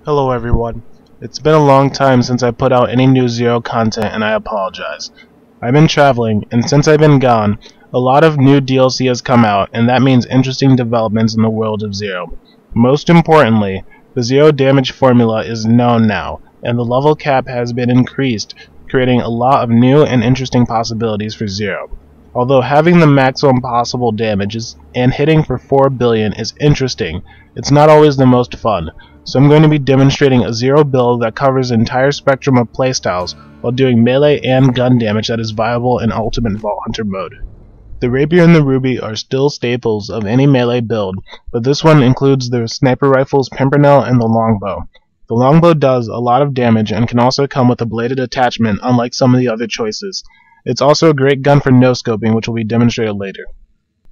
Hello everyone. It's been a long time since I put out any new Zer0 content and I apologize. I've been traveling, and since I've been gone, a lot of new DLC has come out, and that means interesting developments in the world of Zer0. Most importantly, the Zer0 damage formula is known now, and the level cap has been increased, creating a lot of new and interesting possibilities for Zer0. Although having the maximum possible damages and hitting for 4 billion is interesting, it's not always the most fun. So I'm going to be demonstrating a Zer0 build that covers the entire spectrum of playstyles while doing melee and gun damage that is viable in Ultimate Vault Hunter mode. The Rapier and the Ruby are still staples of any melee build, but this one includes the sniper rifles Pimpernel and the Longbow. The Longbow does a lot of damage and can also come with a bladed attachment, unlike some of the other choices. It's also a great gun for no-scoping, which will be demonstrated later.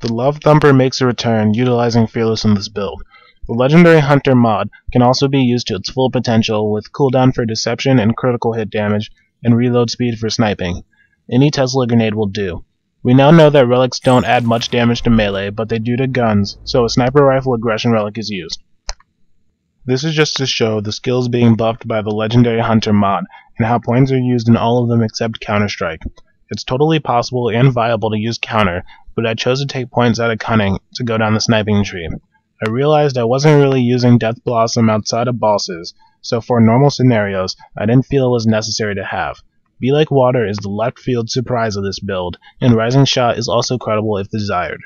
The Love Thumper makes a return, utilizing Fearless in this build. The Legendary Hunter mod can also be used to its full potential, with cooldown for deception and critical hit damage, and reload speed for sniping. Any Tesla grenade will do. We now know that relics don't add much damage to melee, but they do to guns, so a sniper rifle aggression relic is used. This is just to show the skills being buffed by the Legendary Hunter mod, and how points are used in all of them except Counter-Strike. It's totally possible and viable to use counter, but I chose to take points out of cunning to go down the sniping tree. I realized I wasn't really using Death Blossom outside of bosses, so for normal scenarios, I didn't feel it was necessary to have. Be Like Water is the left field surprise of this build, and Rising Shot is also credible if desired.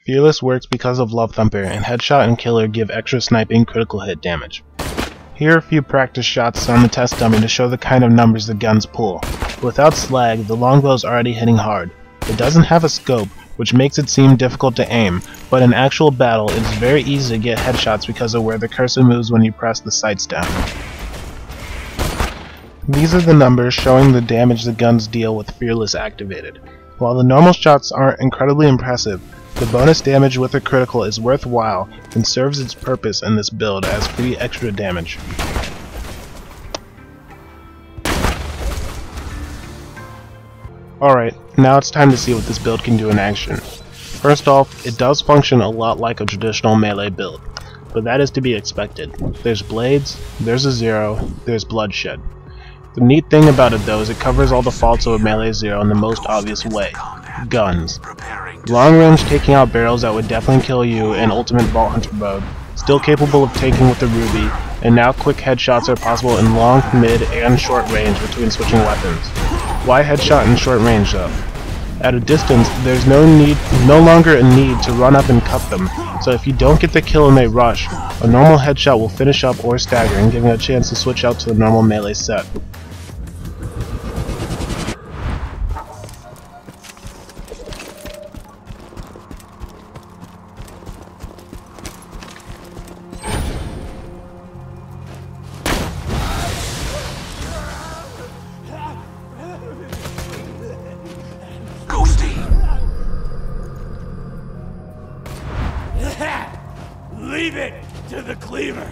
Fearless works because of Love Thumper, and Headshot and Killer give extra sniping critical hit damage. Here are a few practice shots on the test dummy to show the kind of numbers the guns pull. Without slag, the Longbow is already hitting hard. It doesn't have a scope, which makes it seem difficult to aim, but in actual battle it's very easy to get headshots because of where the cursor moves when you press the sights down. These are the numbers showing the damage the guns deal with Fearless activated. While the normal shots aren't incredibly impressive, the bonus damage with a critical is worthwhile and serves its purpose in this build as free extra damage. Alright, now it's time to see what this build can do in action. First off, it does function a lot like a traditional melee build, but that is to be expected. There's blades, there's a Zer0, there's bloodshed. The neat thing about it though is it covers all the faults of a melee Zer0 in the most obvious way. Guns. Long range taking out barrels that would definitely kill you in Ultimate Vault Hunter mode, still capable of taking with the Ruby, and now quick headshots are possible in long, mid, and short range between switching weapons. Why headshot in short range though? At a distance, there's no longer a need to run up and cut them, so if you don't get the kill and they rush, a normal headshot will finish up or stagger, giving a chance to switch out to the normal melee set. Leave it to the cleaver!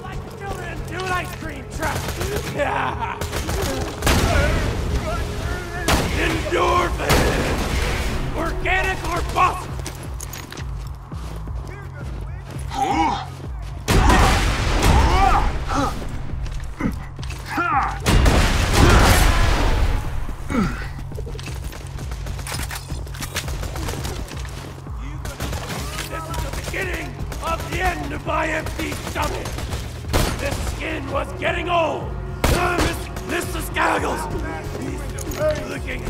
Like children do an ice cream truck! Endorphin! Organic or bust! Beginning of the end of my empty stomach. This skin was getting old. Mr. Scaggles. He's looking.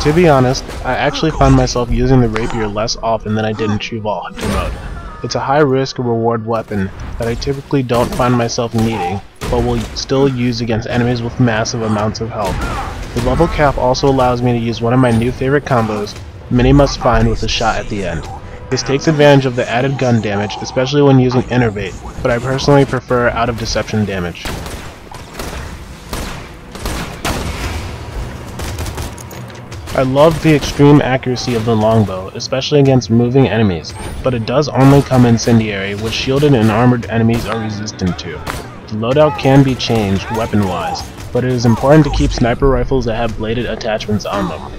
To be honest, I actually find myself using the rapier less often than I did in True Vault Hunter mode. It's a high risk reward weapon that I typically don't find myself needing, but will still use against enemies with massive amounts of health. The level cap also allows me to use one of my new favorite combos, Mini Must Find, with a shot at the end. This takes advantage of the added gun damage, especially when using Innervate, but I personally prefer out of deception damage. I love the extreme accuracy of the Longbow, especially against moving enemies, but it does only come incendiary, which shielded and armored enemies are resistant to. The loadout can be changed weapon-wise, but it is important to keep sniper rifles that have bladed attachments on them.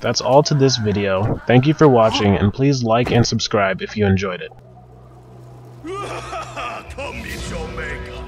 That's all to this video. Thank you for watching, and please like and subscribe if you enjoyed it. Come meet your maker.